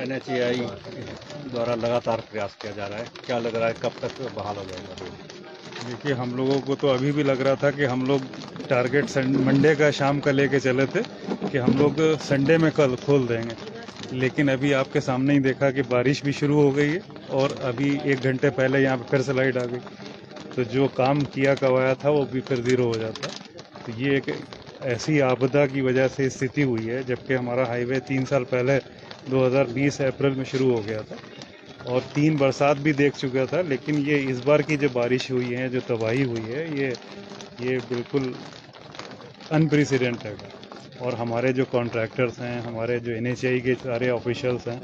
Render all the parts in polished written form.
NHAI द्वारा लगातार प्रयास किया जा रहा है, क्या लग रहा है कब तक बहाल हो जाएगा रोड? देखिए, हम लोगों को तो अभी भी लग रहा था कि हम लोग टारगेट मंडे का शाम का लेके चले थे कि हम लोग संडे में कल खोल देंगे, लेकिन अभी आपके सामने ही देखा कि बारिश भी शुरू हो गई है और अभी 1 घंटे पहले यहाँ पे फिर स्लाइड आ गई, तो जो काम किया करवाया था वो भी फिर ज़ीरो हो जाता। तो ये एक ऐसी आपदा की वजह से स्थिति हुई है, जबकि हमारा हाईवे 3 साल पहले 2020 अप्रैल में शुरू हो गया था और 3 बरसात भी देख चुका था, लेकिन ये इस बार की जो बारिश हुई है, जो तबाही हुई है, ये बिल्कुल अनप्रेसिडेंटेड है। और हमारे जो कॉन्ट्रैक्टर्स हैं, हमारे जो एनएचएआई के सारे ऑफिशियल्स हैं,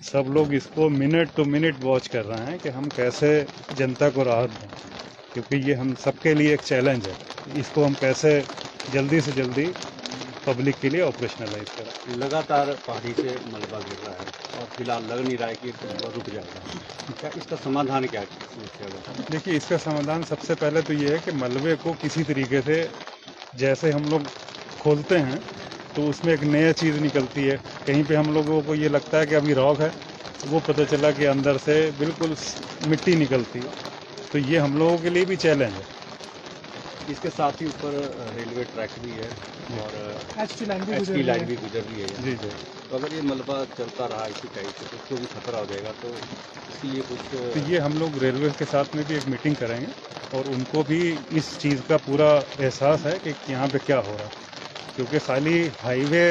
सब लोग इसको मिनट टू मिनट वॉच कर रहे हैं कि हम कैसे जनता को राहत दें, क्योंकि ये हम सबके लिए एक चैलेंज है। इसको हम कैसे जल्दी से जल्दी पब्लिक के लिए ऑपरेशनलाइज करें। लगातार पहाड़ी से मलबा गिर रहा है और फिलहाल लग नहीं रहा है कि रुक जाएगा, क्या इसका समाधान क्या है? देखिए, इसका समाधान सबसे पहले तो ये है कि मलबे को किसी तरीके से, जैसे हम लोग खोलते हैं तो उसमें एक नया चीज़ निकलती है, कहीं पे हम लोगों को ये लगता है कि अभी रॉक है, वो पता चला कि अंदर से बिल्कुल मिट्टी निकलती है, तो ये हम लोगों के लिए भी चैलेंज है। इसके साथ ही ऊपर रेलवे ट्रैक भी है और एचटी लाइन भी गुजर रही है जी जी। तो अगर ये मलबा चलता रहा इसी टाइप से तो उसको भी खतरा हो जाएगा, तो इसके लिए कुछ तो ये हम लोग रेलवे के साथ में भी एक मीटिंग करेंगे और उनको भी इस चीज़ का पूरा एहसास है कि यहाँ पे क्या हो रहा है, क्योंकि खाली हाईवे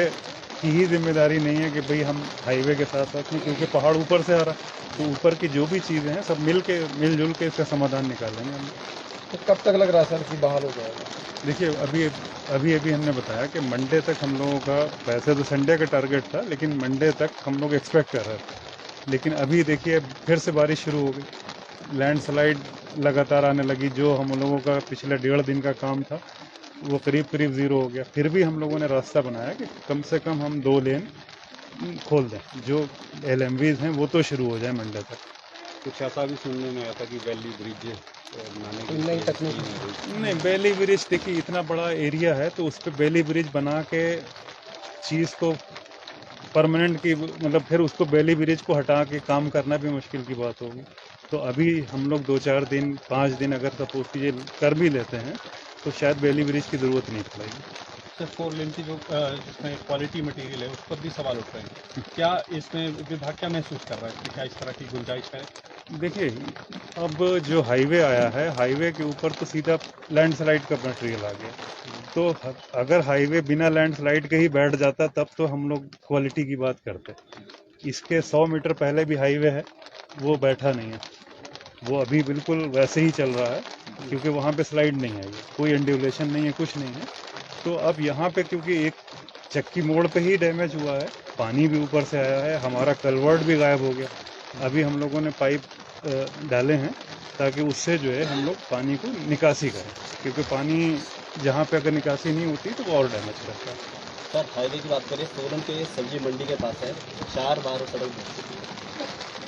की ही जिम्मेदारी नहीं है कि भाई हम हाईवे के साथ साथ में, क्योंकि पहाड़ ऊपर से आ रहा है, तो ऊपर की जो भी चीज़ें हैं सब मिलजुल के इसका समाधान निकालेंगे हम। तो कब तक लग रहा है सर कि बहाल हो जाएगा? देखिए, अभी हमने बताया कि मंडे तक हम लोगों का, वैसे तो संडे का टारगेट था, लेकिन मंडे तक हम लोग एक्सपेक्ट कर रहे थे, लेकिन अभी देखिए फिर से बारिश शुरू हो गई, लैंडस्लाइड लगातार आने लगी, जो हम लोगों का पिछले 1.5 दिन का काम था वो करीब करीब ज़ीरो हो गया। फिर भी हम लोगों ने रास्ता बनाया कि कम से कम हम 2 लेन खोल दें, जो LMVs हैं वो तो शुरू हो जाए मंडे तक। कुछ ऐसा भी सुनने में आया था कि वैली ब्रिज बनाने की नई तकनीक नहीं, बेली ब्रिज, देखिए इतना बड़ा एरिया है तो उस पर बेली ब्रिज बना के चीज़ को परमानेंट की, मतलब फिर उसको बेली ब्रिज को हटा के काम करना भी मुश्किल की बात होगी। तो अभी हम लोग 2-4 दिन 5 दिन अगर सपोज कीजिए कर भी लेते हैं तो शायद बेली ब्रिज की ज़रूरत नहीं पड़ेगी। सर 4 लेन की जो इसमें क्वालिटी मटेरियल है उस पर भी सवाल उठ रहे हैं, क्या इसमें विभाग क्या महसूस कर रहा है कि क्या इस तरह की गुंजाइश है? देखिए, अब जो हाईवे आया है, हाईवे के ऊपर तो सीधा लैंडस्लाइड का मटेरियल आ गया, तो अगर हाईवे बिना लैंडस्लाइड के ही बैठ जाता तब तो हम लोग क्वालिटी की बात करते। इसके 100 मीटर पहले भी हाईवे है, वो बैठा नहीं है, वो अभी बिल्कुल वैसे ही चल रहा है, क्योंकि वहाँ पे स्लाइड नहीं है, कोई एंडुलेशन नहीं है, कुछ नहीं है। तो अब यहाँ पे क्योंकि एक चक्की मोड़ पे ही डैमेज हुआ है, पानी भी ऊपर से आया है, हमारा कलवर्ट भी गायब हो गया, अभी हम लोगों ने पाइप डाले हैं ताकि उससे जो है हम लोग पानी को निकासी करें, क्योंकि पानी जहाँ पे अगर निकासी नहीं होती तो वो और डैमेज करता है। सर हाईवे की बात करें, सोलन के सब्जी मंडी के पास है, 4 बार सड़क धस चुकी है,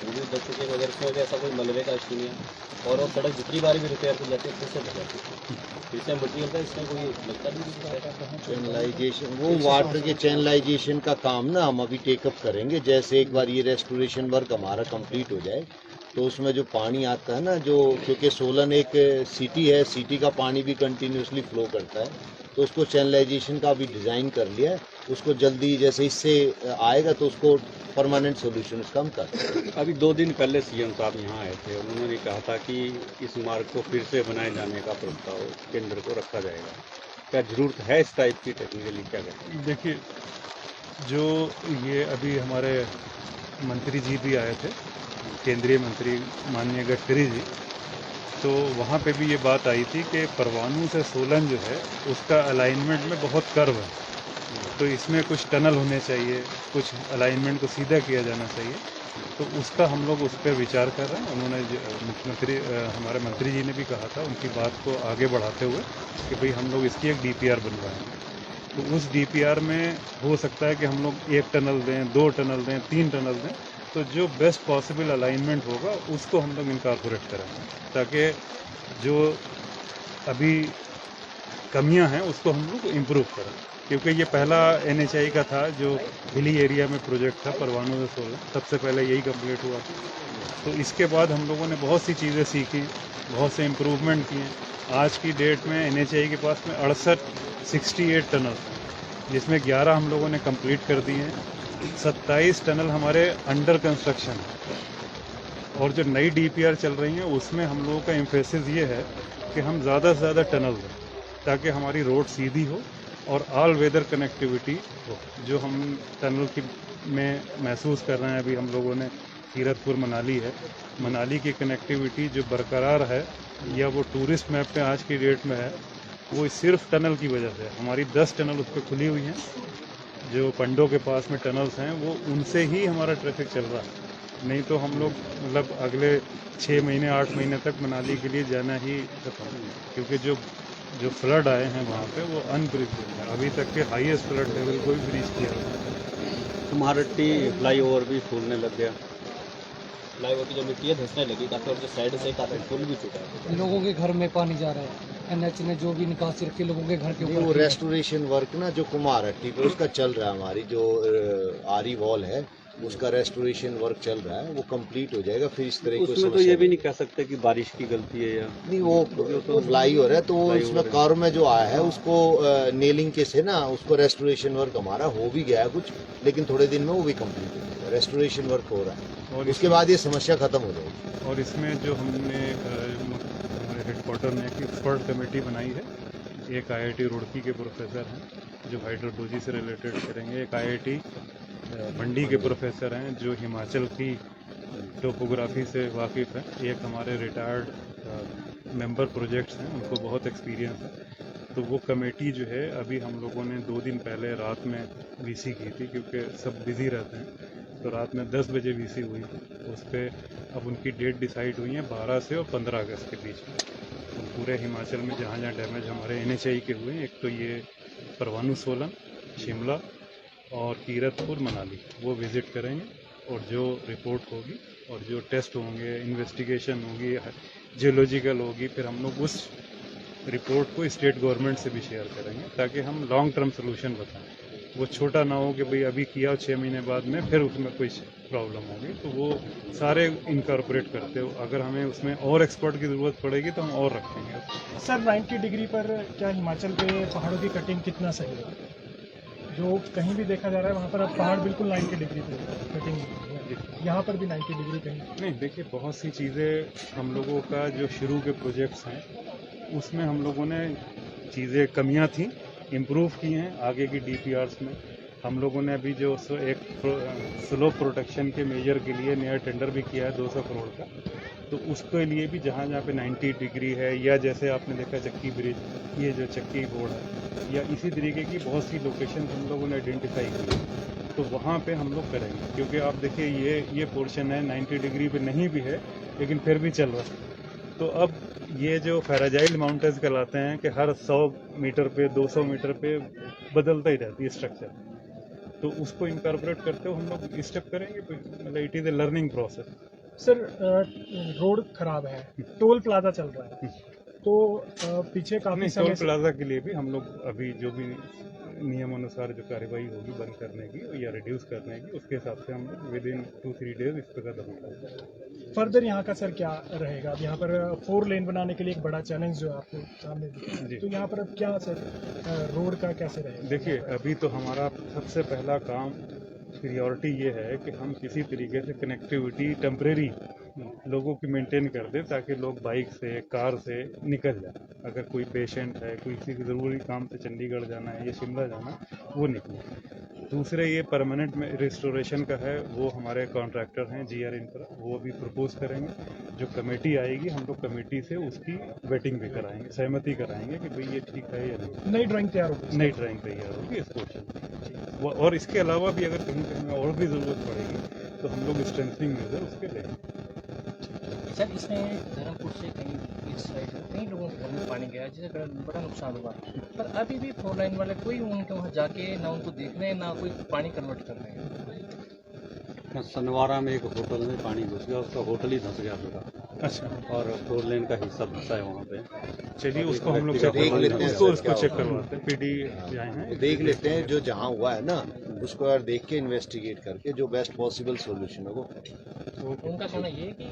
वो भी धस चुकी है, अगर इसमें ऐसा कोई मलबे का इशू नहीं है और वो सड़क जितनी बार भी रिपेयर की जाती है फिर से धस जाती है, फिर से मटीरियल का इसमें कोई लगता नहीं। चैनलाइजेशन, वो वाटर के चैनलाइजेशन का काम ना हम अभी टेकअप करेंगे। जैसे एक बार ये रेस्टोरेशन वर्क हमारा कंप्लीट हो जाए तो उसमें जो पानी आता है ना, जो क्योंकि सोलन एक सिटी है, सिटी का पानी भी कंटिन्यूसली फ्लो करता है, तो उसको चैनलाइजेशन का भी डिज़ाइन कर लिया है, उसको जल्दी जैसे इससे आएगा तो उसको परमानेंट सोल्यूशन उसका हम कर। अभी 2 दिन पहले सीएम साहब यहाँ आए थे, उन्होंने कहा था कि इस मार्ग को फिर से बनाए जाने का प्रस्ताव केंद्र को रखा जाएगा, क्या जरूरत है इस टाइप की टेक्निकली, क्या कहते हैं? देखिए, जो ये अभी हमारे मंत्री जी भी आए थे, केंद्रीय मंत्री माननीय गडकरी जी, तो वहाँ पे भी ये बात आई थी कि परवाणू से सोलन जो है उसका अलाइनमेंट में बहुत कर्व है, तो इसमें कुछ टनल होने चाहिए, कुछ अलाइनमेंट को सीधा किया जाना चाहिए, तो उसका हम लोग उस पर विचार कर रहे हैं। उन्होंने मुख्यमंत्री हमारे मंत्री जी ने भी कहा था, उनकी बात को आगे बढ़ाते हुए कि भाई हम लोग इसकी एक DPR बनवाएंगे, तो उस DPR में हो सकता है कि हम लोग 1 टनल दें, 2 टनल दें, 3 टनल दें, तो जो बेस्ट पॉसिबल अलाइनमेंट होगा उसको हम लोग इनकॉर्पोरेट करेंगे, ताकि जो अभी कमियां हैं उसको हम लोग इम्प्रूव करें। क्योंकि ये पहला NHAI का था जो हिली एरिया में प्रोजेक्ट था परवाणु से सोलर, सबसे पहले यही कंप्लीट हुआ था। तो इसके बाद हम लोगों ने बहुत सी चीज़ें सीखी, बहुत से इम्प्रूवमेंट किए। आज की डेट में NHAI के पास में 68 टनल, जिसमें 11 हम लोगों ने कंप्लीट कर दिए हैं, 27 टनल हमारे अंडर कंस्ट्रक्शन है। और जो नई DPR चल रही हैं उसमें हम लोगों का एम्फेसिस ये है कि हम ज़्यादा से ज़्यादा टनल दें ताकि हमारी रोड सीधी हो और ऑल वेदर कनेक्टिविटी हो। जो हम टनल की में महसूस कर रहे हैं अभी हम लोगों ने कीरतपुर मनाली है, मनाली की कनेक्टिविटी जो बरकरार है या वो टूरिस्ट मैप पे आज की डेट में है, वो सिर्फ टनल की वजह से। हमारी 10 टनल उस पर खुली हुई हैं, जो पंडो के पास में टनल्स हैं वो उनसे ही हमारा ट्रैफिक चल रहा है। नहीं तो हम लोग मतलब अगले 6 महीने 8 महीने तक मनाली के लिए जाना ही खत्म, क्योंकि जो फ्लड आए हैं वहाँ पे वो अनप्रेसिडेंटेड है। अभी तक के हाईएस्ट फ्लड लेवल को भी ब्रीच किया है। कुम्हारहट्टी फ्लाईओवर भी फूलने लग गया, फ्लाईओवर की जो मिट्टी है धंसने लगी काफ़ी, और जो साइड से काफ़ी फूल भी चुका है। लोगों के घर में पानी जा रहा है, NH ने जो भी निकासी रखी लोगों के घर के वो ऊपर। रेस्टोरेशन वर्क ना जो कुम्हारहट्टी पे उसका चल रहा है, हमारी जो आरी वॉल है उसका रेस्टोरेशन वर्क चल रहा है, वो कंप्लीट हो जाएगा। फिर इस तरह की उसमें तो ये भी नहीं कह सकते कि बारिश की गलती है या नहीं, वो फ्लाईओवर है तो वो इसमें कार में जो आया है उसको नेलिंग के से ना उसको रेस्टोरेशन वर्क हमारा हो भी गया है कुछ, लेकिन थोड़े दिन में वो भी कंप्लीट हो जाएगा। रेस्टोरेशन वर्क हो रहा है और उसके बाद ये समस्या खत्म हो जाएगी। और इसमें जो हमने हमारे हेडक्वार्टर में एक एक्सपर्ट कमेटी बनाई है, एक IIT रुड़की के प्रोफेसर हैं जो हाइड्रोलॉजी से रिलेटेड करेंगे, एक IIT मंडी के प्रोफेसर हैं जो हिमाचल की टोपोग्राफी से वाकिफ़ हैं, एक हमारे रिटायर्ड मेंबर प्रोजेक्ट्स हैं, उनको बहुत एक्सपीरियंस है। तो वो कमेटी जो है अभी हम लोगों ने 2 दिन पहले रात में VC की थी, क्योंकि सब बिज़ी रहते हैं, तो रात में 10 बजे VC हुई। उस पर अब उनकी डेट डिसाइड हुई है 12 से और 15 अगस्त के बीच में। तो पूरे हिमाचल में जहाँ जहाँ डैमेज हमारे NHAI के हुए हैं, एक तो ये परवाणु सोलन, शिमला और कीरतपुर मनाली, वो विज़िट करेंगे और जो रिपोर्ट होगी और जो टेस्ट होंगे, इन्वेस्टिगेशन होगी, जियोलॉजिकल होगी, फिर हम लोग उस रिपोर्ट को स्टेट गवर्नमेंट से भी शेयर करेंगे ताकि हम लॉन्ग टर्म सोल्यूशन बताएं। वो छोटा ना हो कि भाई अभी किया और 6 महीने बाद में फिर उसमें कोई प्रॉब्लम होगी, तो वो सारे इनकॉर्पोरेट करते हो। अगर हमें उसमें और एक्सपर्ट की ज़रूरत पड़ेगी तो हम और रखेंगे। सर 90 डिग्री पर क्या हिमाचल पे पहाड़ों की कटिंग कितना सही है? जो कहीं भी देखा जा रहा है वहाँ पर अब पहाड़ बिल्कुल 90 डिग्री पे कटिंग, यहाँ पर भी 90 डिग्री कहीं नहीं। देखिए, बहुत सी चीज़ें हम लोगों का जो शुरू के प्रोजेक्ट्स हैं उसमें हम लोगों ने चीज़ें कमियां थी इम्प्रूव की हैं। आगे की DPRs में हम लोगों ने अभी जो एक स्लोप प्रोटेक्शन के मेजर के लिए नया टेंडर भी किया है 200 करोड़ का, तो उसके लिए भी जहाँ जहाँ पे 90 डिग्री है, या जैसे आपने देखा चक्की ब्रिज, ये जो चक्की बोर्ड है, या इसी तरीके की बहुत सी लोकेशन हम लोगों ने आइडेंटिफाई की है, तो वहाँ पे हम लोग करेंगे। क्योंकि आप देखिए ये पोर्शन है 90 डिग्री पे नहीं भी है लेकिन फिर भी चल रहा है। तो अब ये जो फ्रेजाइल माउंटेन्स कहलाते हैं कि हर 100 मीटर पे 200 मीटर पे बदलता ही रहती है स्ट्रक्चर, तो उसको इनकॉर्पोरेट करते हुए हम लोग स्टेप करेंगे। मतलब it is a learning process. Sir road खराब है, टोल प्लाजा चल रहा है, तो पीछे काफी समय टोल प्लाजा के लिए भी हम लोग अभी जो भी नियम अनुसार जो कार्रवाई होगी बंद करने की या रिड्यूस करने की, उसके हिसाब से हम लोग विद इन 2-3 डेज इस पर कदम उठाएंगे। फर्दर यहाँ का सर क्या रहेगा? अब यहाँ पर 4 लेन बनाने के लिए एक बड़ा चैलेंज जो है आपको सामने दिखा है, तो यहाँ पर अब क्या सर रोड का कैसे रहेगा? देखिए, अभी तो हमारा सबसे पहला काम प्रियोरिटी ये है कि हम किसी तरीके से कनेक्टिविटी टेम्परेरी लोगों की मेंटेन कर दें ताकि लोग बाइक से, कार से निकल जाए। अगर कोई पेशेंट है, कोई किसी की ज़रूरी काम से चंडीगढ़ जाना है या शिमला जाना है, वो निकले। दूसरे ये परमानेंट में रिस्टोरेशन का है, वो हमारे कॉन्ट्रैक्टर हैं GR इंफ्रा, वो भी प्रपोज करेंगे। जो कमेटी आएगी हम लोग कमेटी से उसकी वेटिंग भी कराएंगे, सहमति कराएंगे कि भाई ये ठीक है या नहीं। नई ड्राइंग तैयार होगी? नई ड्राइंग तैयार होगी इस पोर्शन। और इसके अलावा भी अगर कहीं कहीं और भी ज़रूरत पड़ेगी तो हम लोग स्ट्रेंथनिंग मेजर उसके लेंगे। सर इसमें धर्मपुर से कहीं इस साइड कई लोगों के घर में पानी गया जिससे बड़ा नुकसान हुआ, पर अभी भी 4 लाइन वाले कोई उनके वहाँ जाके ना उनको देख रहे हैं ना कोई पानी कन्वर्ट कर रहे हैं। सनवारा में एक होटल में पानी घुस गया, उसका होटल ही धंस गया पूरा, अच्छा, और 4 लेन का हिस्सा धंसा है वहाँ पे। चलिए उसको हम लोग देख चेक लेते हैं उसको सर, उसको क्या चेक हुआ। करवाते हैं। पीडी आए हैं, वो देख लेते हैं जो जहाँ हुआ है ना, उसको यार देख के इन्वेस्टिगेट करके जो बेस्ट पॉसिबल सोल्यूशन है वो उनका कहना ये है कि